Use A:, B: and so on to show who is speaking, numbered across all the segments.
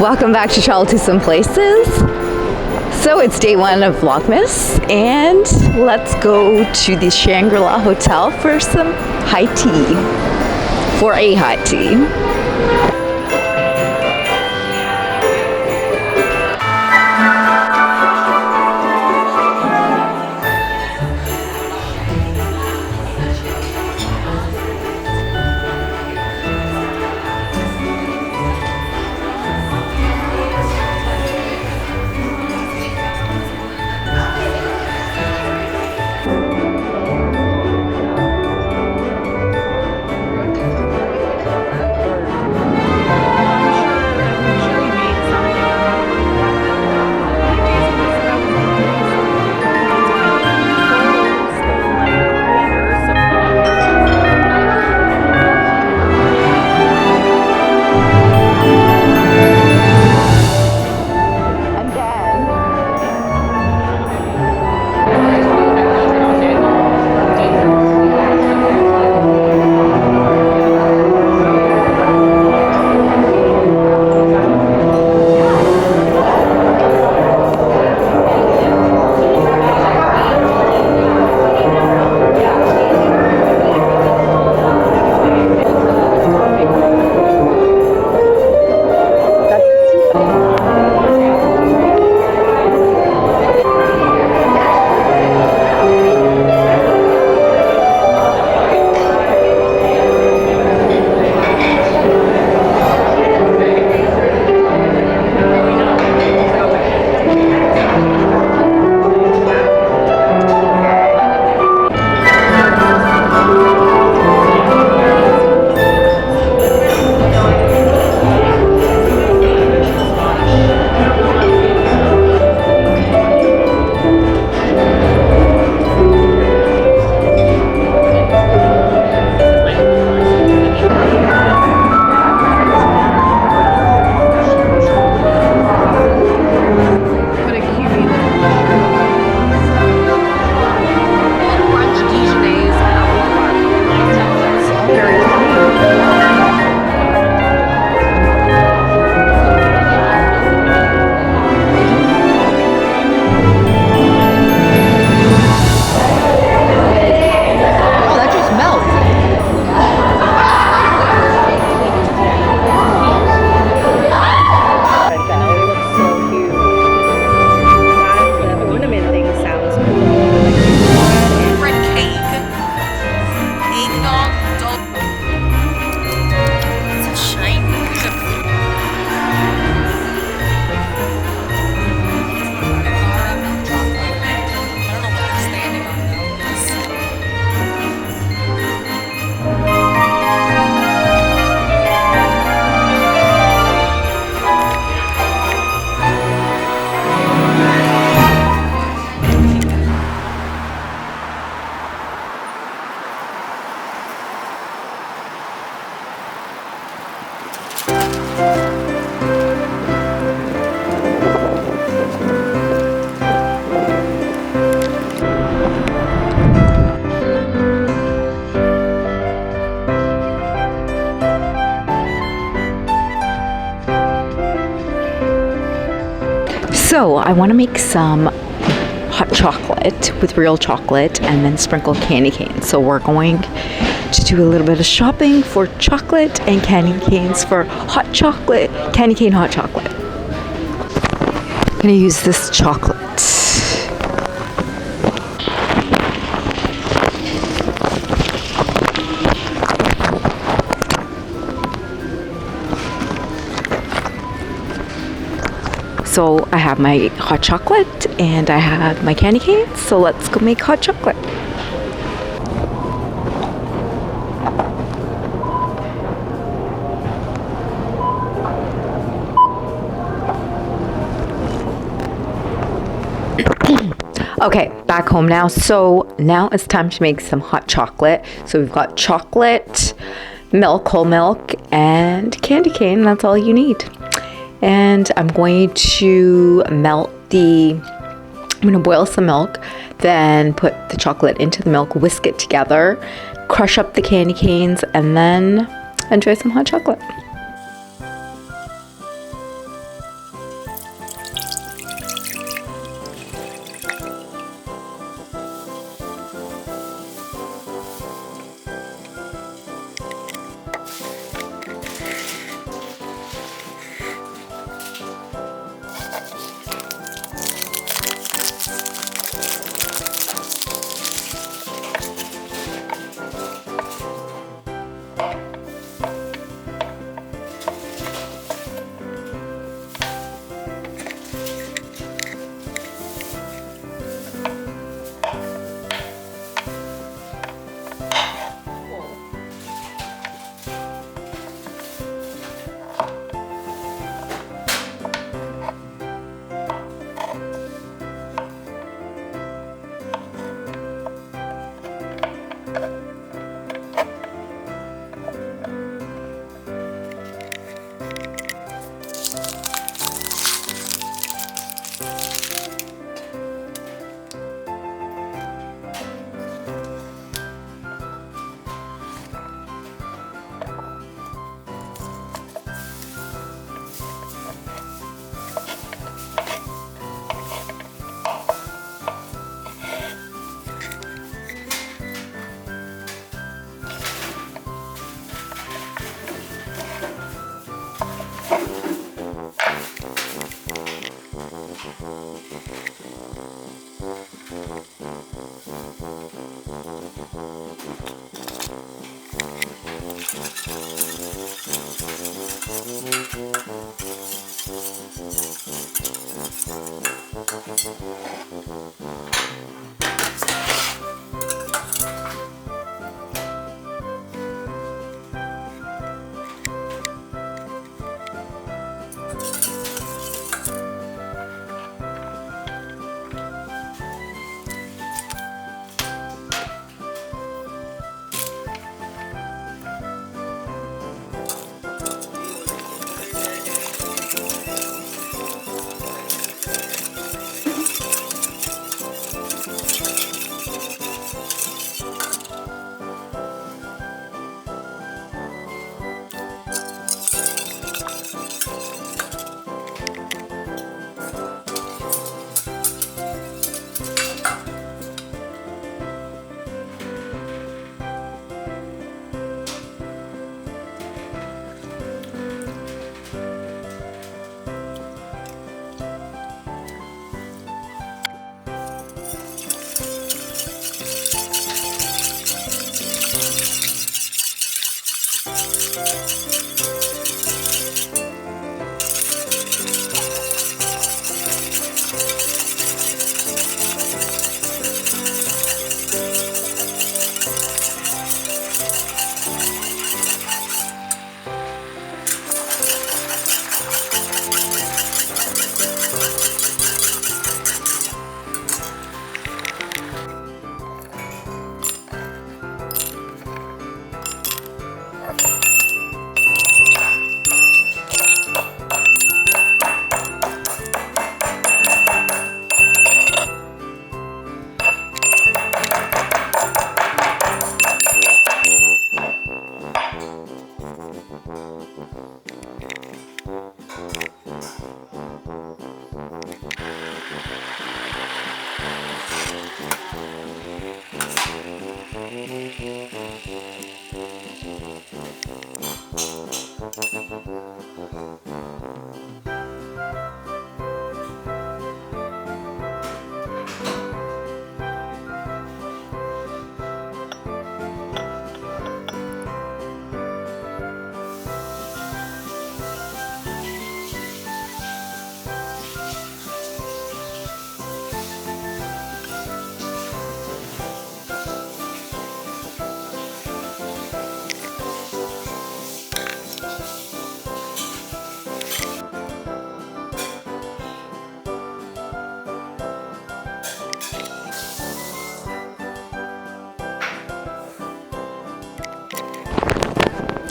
A: Welcome back to Travel to Some Places. So it's day one of Vlogmas, and let's go to the Shangri-La Hotel for some high tea. For a hot tea. So I want to make some hot chocolate with real chocolate and then sprinkle candy canes. So we're going to do a little bit of shopping for chocolate and candy canes for hot chocolate, candy cane hot chocolate. I'm going to use this chocolate. So I have my hot chocolate and I have my candy canes, so let's go make hot chocolate. Okay, back home now. So now it's time to make some hot chocolate. So we've got chocolate, milk, whole milk, and candy cane. That's all you need. And I'm going to boil some milk, then put the chocolate into the milk, whisk it together, crush up the candy canes, and then enjoy some hot chocolate.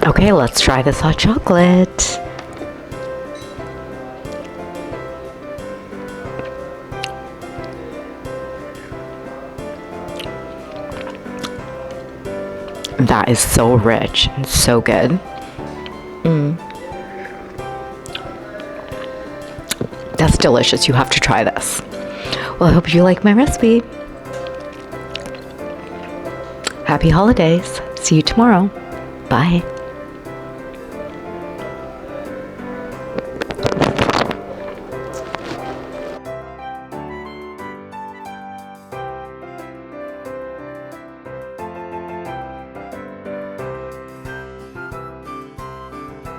A: Okay, let's try this hot chocolate. That is so rich and so good. That's delicious. You have to try this. Well, I hope you like my recipe. Happy holidays. See you tomorrow. Bye.